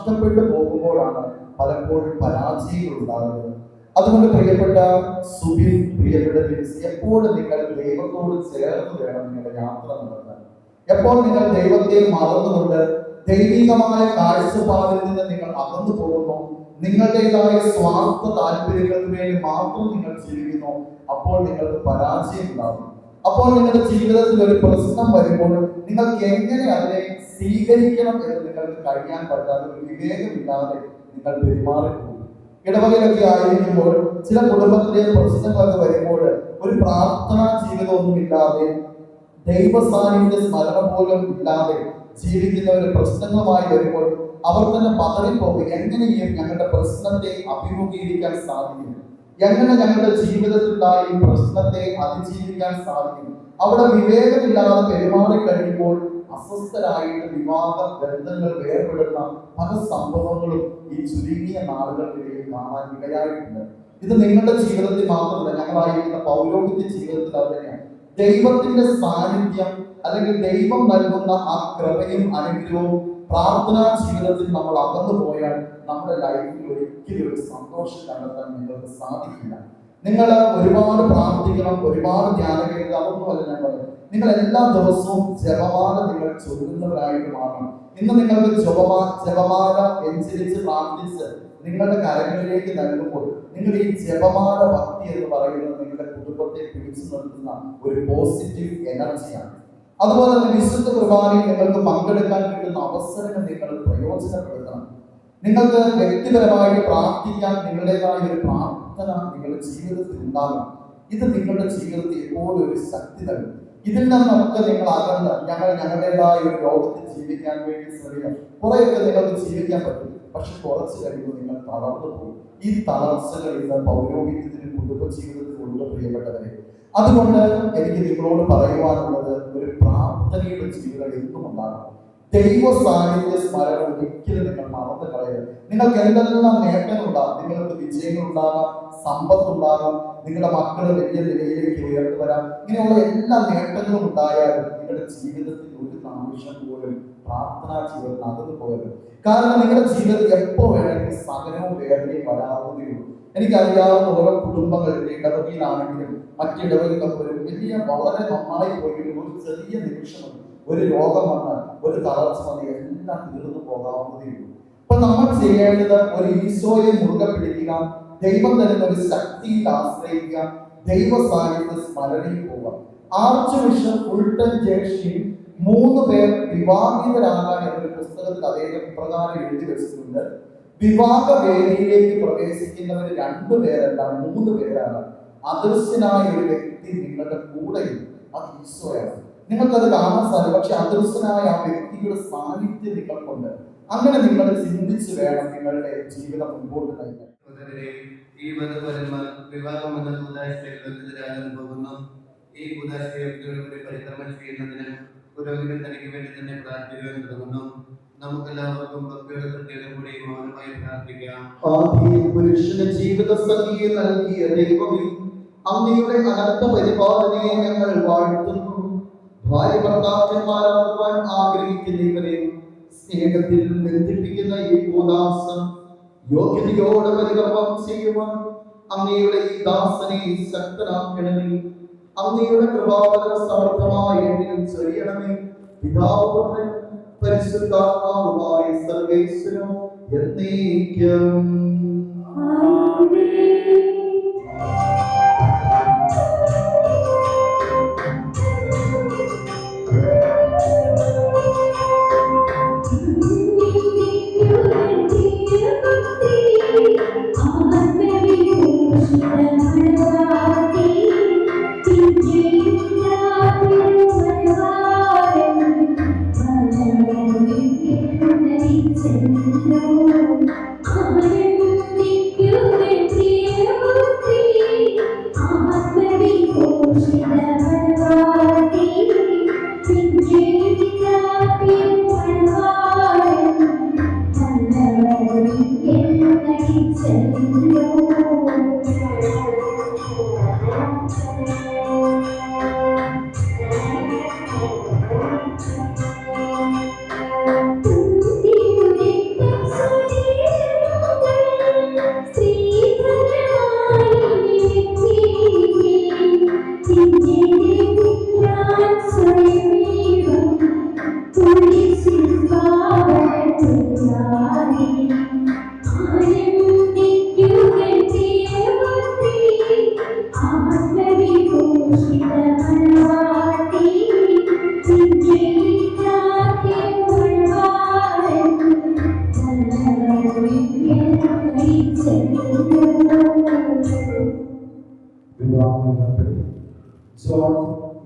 നഷ്ടപ്പെട്ടു പോകുമ്പോഴാണ് പലപ്പോഴും പരാജയങ്ങൾ ഉണ്ടാകുന്നത്. അതുകൊണ്ട് പ്രിയപ്പെട്ട സുബിൻ, പ്രിയപ്പെട്ട ബിൻസി, എപ്പോഴും നിങ്ങൾ ദൈവത്തോട് ചേർന്ന് വേണം നിങ്ങളുടെ യാത്ര നടത്താൻ. എപ്പോൾ നിങ്ങൾ ദൈവത്തെ മറന്നുകൊണ്ട് ദൈവികമായ കാഴ്ചപ്പാടിൽ നിന്ന് നിങ്ങൾ അകന്നു പോകുന്നു, നിങ്ങളുടേതായ സ്വാർത്ഥ താല്പര്യങ്ങൾക്ക് വേണ്ടി മാത്രം നിങ്ങൾ ജീവിക്കുന്നു, അപ്പോൾ നിങ്ങൾക്ക് പരാജയം ഉണ്ടാകും. അപ്പോൾ നിങ്ങളുടെ ജീവിതത്തിൽ ഒരു പ്രശ്നം വരുമ്പോൾ നിങ്ങൾക്ക് എങ്ങനെ അതിനെ സ്വീകരിക്കണം എന്ന് നിങ്ങൾക്ക് കഴിയാൻ പറ്റാതെ, ഒരു വിവേകമില്ലാതെ നിങ്ങൾ പെരുമാറിപ്പോകും. ഇടവകയിലൊക്കെ ആയിരിക്കുമ്പോൾ ചില കുടുംബത്തിലെ പ്രശ്നങ്ങളൊക്കെ വരുമ്പോൾ ഒരു പ്രാർത്ഥനാ ജീവിതമൊന്നുമില്ലാതെ, ദൈവ സാന്നിധ്യ സ്മരണ പോലും ഇല്ലാതെ ജീവിക്കുന്ന ഒരു പ്രശ്നങ്ങളുമായി വരുമ്പോൾ അവർ തന്നെ പതറിപ്പോകും. എങ്ങനെയും ഞങ്ങളുടെ പ്രശ്നത്തെ അഭിമുഖീകരിക്കാൻ സാധിക്കും, എങ്ങനെ ഞങ്ങളുടെ ജീവിതത്തിലുള്ള ഈ പ്രശ്നത്തെ അതിജീവിക്കാൻ സാധിക്കും. അവിടെ വിവേകമില്ലാതെ പെരുമാറി കഴിയുമ്പോൾ അസ്വസ്ഥരായിട്ട് വിവാഹ ബന്ധങ്ങൾ വേർപെടുന്ന പല സംഭവങ്ങളും ഈ ചുരുങ്ങിയ നാളുകൾക്കിടയിൽ കാണാൻ ഇടയായിട്ടുണ്ട്. ഇത് നിങ്ങളുടെ ജീവിതത്തിൽ മാത്രമല്ല, ഞങ്ങളായിരിക്കുന്ന പൗരോഹിത്യ ജീവിതത്തിൽ തന്നെയാണ്. ദൈവത്തിന്റെ സാന്നിധ്യം അല്ലെങ്കിൽ ദൈവം നൽകുന്ന ആ കൃപയും അനുഗ്രഹവും പ്രാർത്ഥനാ ജീവിതത്തിൽ നമ്മൾ അകന്നു പോയാൽ നമ്മുടെ ലൈഫിൽ ഒരിക്കലും ഒരു സന്തോഷം കണ്ടെത്താൻ നിങ്ങൾക്ക് സാധിക്കില്ല. നിങ്ങൾ ഒരുപാട് പ്രാർത്ഥിക്കണം, ഒരുപാട് ധ്യാനം കേൾക്കുക, അതൊന്നുമല്ല ഞാൻ പറയുന്നത്. നിങ്ങൾ എല്ലാ ദിവസവും ജപമാല നിങ്ങൾ ചൊല്ലുന്നവരായിട്ട് മാറണം. ഇന്ന് നിങ്ങൾക്ക് ജപമാല അനുസരിച്ച് പ്രാർത്ഥിച്ച് നിങ്ങളുടെ കരങ്ങളിലേക്ക് നൽകുമ്പോൾ നിങ്ങൾ ഈ ജപമാല ഭക്തി എന്ന് പറയുന്നത് നിങ്ങളുടെ കുടുംബത്തെ പിടിച്ചു നിർത്തുന്ന ഒരു പോസിറ്റീവ് എനർജിയാണ്. അതുപോലെ തന്നെ വിശുദ്ധ കുർബാനയിൽ നിങ്ങൾക്ക് പങ്കെടുക്കാൻ കിട്ടുന്ന അവസരങ്ങൾ നിങ്ങൾ പ്രയോജനപ്പെടുത്തണം. നിങ്ങൾക്ക് വ്യക്തിപരമായിട്ട് പ്രാർത്ഥിക്കാൻ നിങ്ങളുടേതായ ഒരു പ്രാർത്ഥന നിങ്ങളുടെ ജീവിതത്തിൽ ഉണ്ടാകണം. ഇത് നിങ്ങളുടെ ജീവിതത്തിൽ എപ്പോഴും ഒരു ശക്തി നൽകും. ഇതിൽ നിന്നൊക്കെ നിങ്ങൾ അകന്ന് ഞങ്ങളുടേതായ ഒരു ലോകത്തിൽ ജീവിക്കാൻ വേണ്ടി ശ്രമിക്കണം. കുറെയൊക്കെ നിങ്ങൾക്ക് ജീവിക്കാൻ പറ്റും, പക്ഷെ കുറച്ച് കഴിയുമ്പോൾ നിങ്ങൾ തളർന്നു പോകും. ഈ തളർച്ചകൾ ഇന്ന് പൗരോഹിത്യത്തിനും കുടുംബ ജീവിതത്തിലുള്ള പ്രിയപ്പെട്ടവരെ. അതുകൊണ്ട് എനിക്ക് നിങ്ങളോട് പറയുവാനുള്ളത്, ഒരു പ്രാർത്ഥനയുടെ ജീവിതം എന്നും ഉണ്ടാകണം. ദൈവ സാന്നിധ്യ സ്മരണ ഒരിക്കലും നിങ്ങൾ മറന്നു കളയരുത്. നിങ്ങൾക്ക് എന്തെല്ലാം നേട്ടങ്ങളുണ്ടാകും, നിങ്ങൾക്ക് വിജയങ്ങളുണ്ടാകാം, സമ്പത്തുണ്ടാകാം, നിങ്ങളുടെ മക്കൾ വലിയ നിലയിലേക്ക് ഉയർന്നു വരാം. ഇങ്ങനെയുള്ള എല്ലാ നേട്ടങ്ങളും ഉണ്ടായാലും നിങ്ങളുടെ ജീവിതത്തിൽ ഒരു നിമിഷം പോലും പ്രാർത്ഥനാ ജീവിതത്തിൽ അകന്നു പോകരുത്. കാരണം നിങ്ങളുടെ ജീവിതത്തിൽ എപ്പോൾ വേണമെങ്കിൽ സകലവും വേദനയും വരാവുന്നതേയുള്ളൂ. എനിക്കറിയാവുന്ന ഓരോ കുടുംബങ്ങളുടെ ഇടവകയിലാണെങ്കിലും മറ്റിടവകയിലൊക്കെ ഒരു വലിയ വളരെ നന്നായി പോയെങ്കിലും ഒരു ചെറിയ നിമിഷം, ഒരു രോഗം വന്നാൽ, ഒരു തളർച്ച വന്നാൽ എല്ലാം തീർന്നു പോകാവുന്നതേയുള്ളൂ. അപ്പൊ നമ്മൾ ചെയ്യേണ്ടത് ഒരു ഈശോയെ മുറുകെ പിടിക്കുക, ദൈവം തരുന്ന ഒരു ശക്തിയിൽ ആശ്രയിക്കുക, ദൈവ സാന്നിധ്യ സ്മരണയിൽ പോവുക. ആർച്ച് ബിഷപ്പ് ഫുൾട്ടൻ ജേഷി 3 പേർ വിവാഹിതരാകാൻ എന്നൊരു പുസ്തകത്തിൽ അദ്ദേഹം ഇപ്രകാരം എഴുതി വെച്ചിട്ടുണ്ട്. വിവാഹ വേദിയിലേക്ക് പ്രവേശിക്കുന്നവർ 2 പേരല്ല, 3 പേരാണ്. അദൃശ്യനായ ഒരു വ്യക്തി നിങ്ങളുടെ കൂടെയും, അത് ഈശോയാണ്. നിങ്ങൾക്കത് കാണാൻ സാധിക്കും, പക്ഷെ അദൃശ്യനായ ആ വ്യക്തിയുടെ സാന്നിധ്യം നിങ്ങൾക്കുണ്ട്. അങ്ങനെ നിങ്ങൾ ചിന്തിച്ച് വേണം നിങ്ങളുടെ ജീവിതം മുമ്പോട്ട് നയിക്കാൻ. ഈ വധുവരന്മാർ വിവാഹം എന്ന കൂതാശയിലെതിരാകാൻ പോകുന്നു. ഈ കൂതാശയുടെ പരിക്രമം ചെയ്യുന്നതിന് പുരോഹിതൻ തനിക്ക് വേണ്ടി തന്നെ പ്രാർത്ഥിക്കാൻ തുടങ്ങുന്നു. നമുക്കെല്ലാവർക്കും ഭക്തിയുടെ പ്രത്യേകം കൂടി മൗനമായി പ്രാർത്ഥിക്കാം. പുരുഷന് ജീവിത സംഗീതം നൽകിയ ദൈവമേ, അങ്ങയുടെ അനന്ത പരിപാലനയെ ഞങ്ങൾ വാഴ്ത്തുന്നു. ഭാര്യ ഭർത്താക്കന്മാരാകുവാൻ ആഗ്രഹിക്കുന്നവരെ സ്നേഹത്തിൽ ബന്ധിപ്പിക്കുന്ന ഈ കൂദാസം യോഗ്യതയോടെ പരികർമ്മം ചെയ്യുവാൻ അങ്ങയുടെ ഈ ദാസനെ ശക്തനാക്കണമേ. അങ്ങയുടെ കൃപാവരം സമർത്ഥമായ എന്നിൽ ചൊരിയണമേ. പിതാവുപുത്രൻ പരിശുദ്ധാത്മാവുമായ സർവേശ്വരൻ എന്നേക്കും. Amen.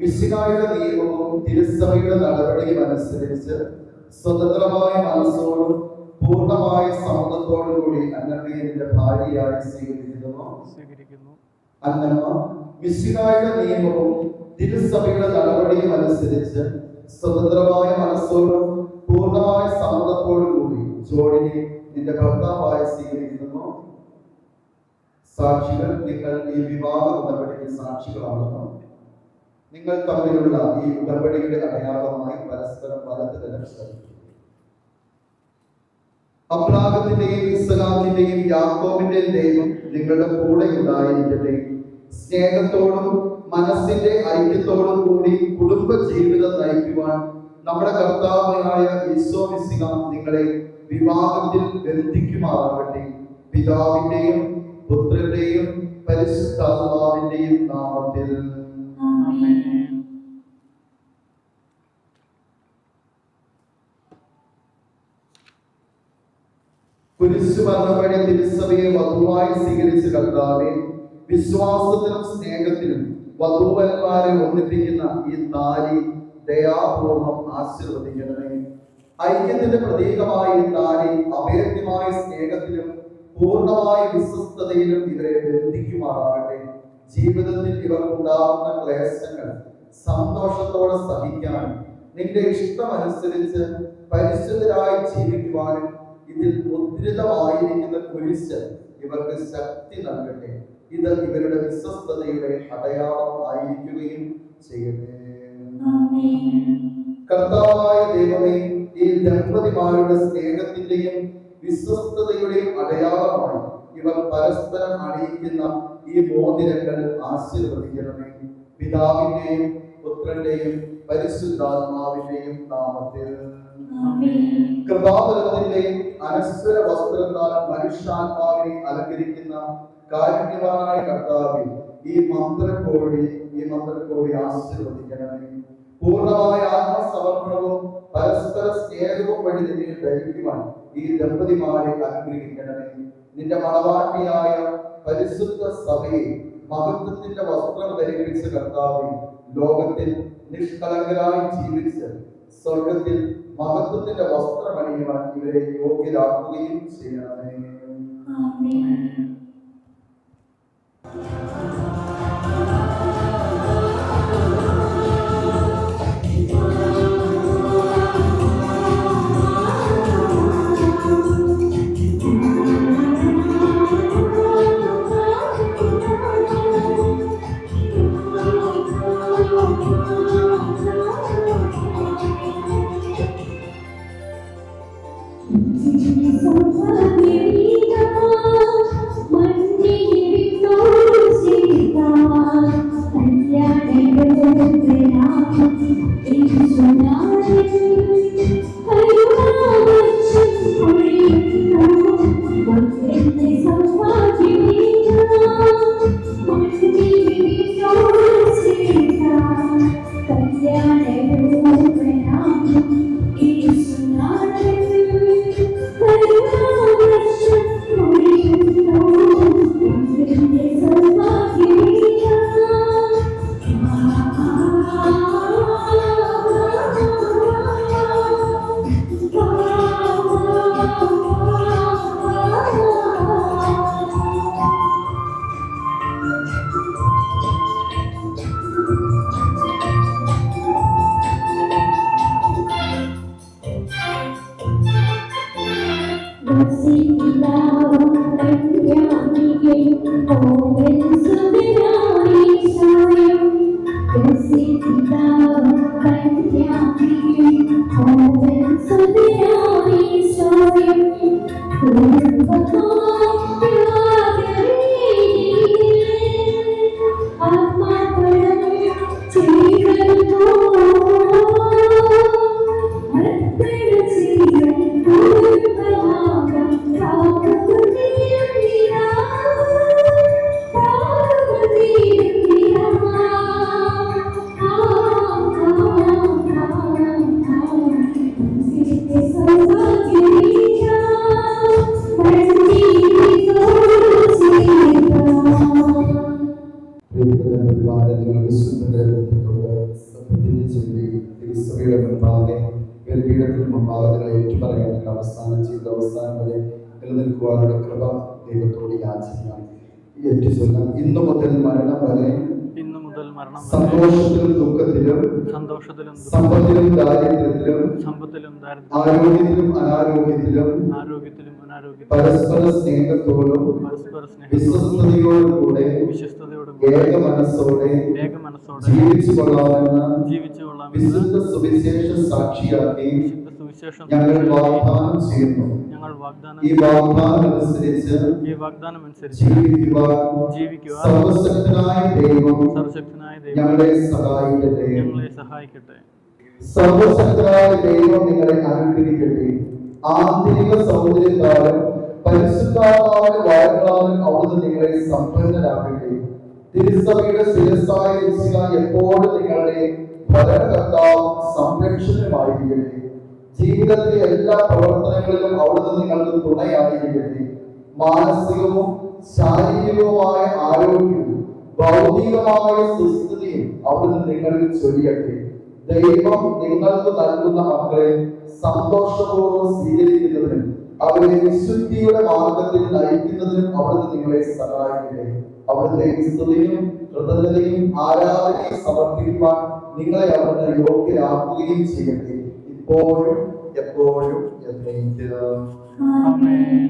മിശിഹായുടെ നിയമവും തിരുസഭയുടെ നടപടിയും അനുസരിച്ച് സ്വതന്ത്രമായ മനസ്സോടും പൂർണ്ണമായ സമ്മതത്തോടും കൂടി അന്നമ്മയെ നിന്റെ ഭാര്യയായി സ്വീകരിക്കുന്നു. അന്നമ്മ മിശിഹായുടെ നിയമവും തിരുസഭയുടെ നടപടിയും അനുസരിച്ച് സ്വതന്ത്രമായ മനസ്സോടും പൂർണ്ണമായ സമ്മതത്തോടും കൂടി ജോഡിനെ നിന്റെ ഭർത്താവായി സ്വീകരിക്കുന്നു. സാക്ഷികൾ, നിങ്ങൾ ഈ വിവാഹ ഉടമ്പടിക്ക് സാക്ഷികളാണെന്ന് നിങ്ങൾ തമ്മിലുള്ള ഈ ഉടമ്പടിയുടെ അടയാളമായി പരസ്പരം വലതുകരം ശ്രമിക്കും. അബ്രാഹത്തിന്റെയും ഇസ്ഹാക്കിന്റെയും യാക്കോബിന്റെയും ദൈവം നിങ്ങളുടെ കൂടെ ഉണ്ടായിരിക്കട്ടെ. സ്നേഹത്തോടും മനസ്സിന്റെ ഐക്യത്തോടും കൂടി കുടുംബ ജീവിതം നയിക്കുവാൻ നമ്മുടെ കർത്താവായ ഈശോ മിശിഹ നിങ്ങളെ വിവാഹത്തിൽ ബന്ധിക്കുമാറാകട്ടെ. പിതാവിന്റെയും പുത്രന്റെയും പരിശുദ്ധാത്മാവിന്റെയും നാമത്തിൽ. കുരിശുമരണവഴി തിരുസഭയെ വധുവായി സ്വീകരിച്ച കർത്താവേ, വിശ്വാസത്തിലും സ്നേഹത്തിലും വധൂവരന്മാരെ ഒന്നിപ്പിക്കുന്ന ഈ താലി ദയാപൂർവം ആശീർവദിക്കണമേ. ഐക്യത്തിന്റെ പ്രതീകമായ ഈ താലി അഭേദ്യമായ സ്നേഹത്തിലും പൂർണ്ണമായ വിശ്വസ്തതയിലും ഇവരെ ബന്ധിക്കുമാറാകട്ടെ. ജീവിതത്തിൽ ഇവർക്കുണ്ടാകുന്ന ക്ലേശങ്ങൾ സന്തോഷത്തോടെ സഹിക്കാനും നിന്റെ ഇഷ്ടമനുസരിച്ച് പരിശുദ്ധരായി ജീവിക്കുവാനും ഇതിൽ മുദ്രിതമായിരിക്കുന്ന കുരിശ് ഇവർക്ക് ശക്തി നൽകട്ടെ. ഇത് ഇവരുടെ വിശ്വസ്തതയുടെ അടയാളം ആയിരിക്കുകയും ചെയ്യട്ടെ. കർത്താവായ ദൈവമേ, ഈ ദമ്പതിമാരുടെ സ്നേഹത്തിന്റെയും വിശ്വസ്തതയുടെയും അടയാളമായി ഇവർ പരസ്പരം അണിയിക്കുന്ന ഈ മോതിരങ്ങൾ ആശീർവദിക്കണമേ. പിതാവിന്റെയും പുത്രന്റെയും പരിശുദ്ധാത്മാവിന്റെയും നാമത്തിൽ. കൃപാവരത്തിന്റെയും അനശ്വര വസ്ത്രത്താൽ മനുഷ്യാത്മാവിനെ അലങ്കരിക്കുന്ന കാരുണ്യവാനായ കർത്താവേ, ഈ മന്ത്രക്കോടി ആശീർവദിക്കണമേ. പൂർണ്ണമായ ആത്മസമർപ്പണവും പരസ്പര സ്നേഹവും വഴി നിന്നെ ധരിക്കുവാൻ ഈ ദമ്പതിമാരെ അനുഗ്രഹിക്കണമേ. നിന്റെ മണവാട്ടിയായ പരിശുദ്ധ സഭയെ മഹത്വത്തിന്റെ വസ്ത്രം ധരിപ്പിച്ച കർത്താവേ, ലോകത്തിൽ നിഷ്കളങ്കരായി ജീവിച്ച് സ്വർഗത്തിൽ മഹത്വത്തിന്റെ വസ്ത്രം അണിയുവാൻ ഇവരെ യോഗ്യരാക്കുകയും ചെയ്യണമേ. Thank you. നിലനിൽക്കുവാനുള്ള കൃപ ദൈവത്തോട് യാചിക്കാം. ചൊല്ലാം. ഇന്നു മുതൽ മരണം വരെ സന്തോഷത്തിലും ദുഃഖത്തിലും സമ്പത്തിലും ദാരിദ്ര്യത്തിലും ആരോഗ്യത്തിലും അനാരോഗ്യത്തിലും പരസ്പര സ്നേഹത്തോടും വിശ്വസ്തയോടും കൂടെ ഏക മനസ്സോടെ ജീവിച്ചു കൊള്ളാമെന്ന് വിശുദ്ധ സുവിശേഷ സാക്ഷിയാക്കി ഞങ്ങൾ വാഗ്ദാനം ചെയ്യുന്നു. ഈ വാഗ്ദാനം അനുസരിച്ച് ജീവിക്കുവാൻ സർവശക്തനായ ദൈവം ഞങ്ങളെ സഹായിക്കട്ടെ. സർവശക്തനായ ദൈവം നിങ്ങളെ അനുഗ്രഹിക്കട്ടെ. ആന്തരിക സൗന്ദര്യത്താലും പരിശുദ്ധാത്മാവിന്റെ വരങ്ങളാലും അവിടുന്ന് നിങ്ങളെ സമ്പന്നരാക്കട്ടെ. തിരുസഭയുടെ ശിരസ്സായ മിശിഹാ എപ്പോഴും നിങ്ങളുടെ ഭരണകർത്താവും സംരക്ഷകനുമായിരിക്കട്ടെ. ജീവിതത്തിലെ എല്ലാ പ്രവർത്തനങ്ങളിലും അവിടുന്ന് നിങ്ങൾക്ക് തുണയായിരിക്കട്ടെ. മാനസികവും ശാരീരികവുമായ ആരോഗ്യവും ഭൗതികമായ സുസ്ഥിതിയും അവിടുന്ന് നിങ്ങളിൽ ചൊരിയട്ടെ. ദൈവം നിങ്ങൾക്ക് നൽകുന്ന മക്കളെ സന്തോഷപൂർവ്വം സ്വീകരിക്കുന്നതിനും അവരെ വിശുദ്ധിയുടെ മാർഗത്തിൽ നയിക്കുന്നതിനും അവിടുന്ന് നിങ്ങളെ സഹായിക്കട്ടെ. അവിടുത്തെ സ്തുതിയും കൃതജ്ഞതയും ആരാധനയും സമർപ്പിക്കുവാൻ നിങ്ങളെ അവിടുന്ന് യോഗ്യരാക്കുകയും ചെയ്യട്ടെ. ഇപ്പോഴും എപ്പോഴും എന്നേക്കും. ആമേൻ.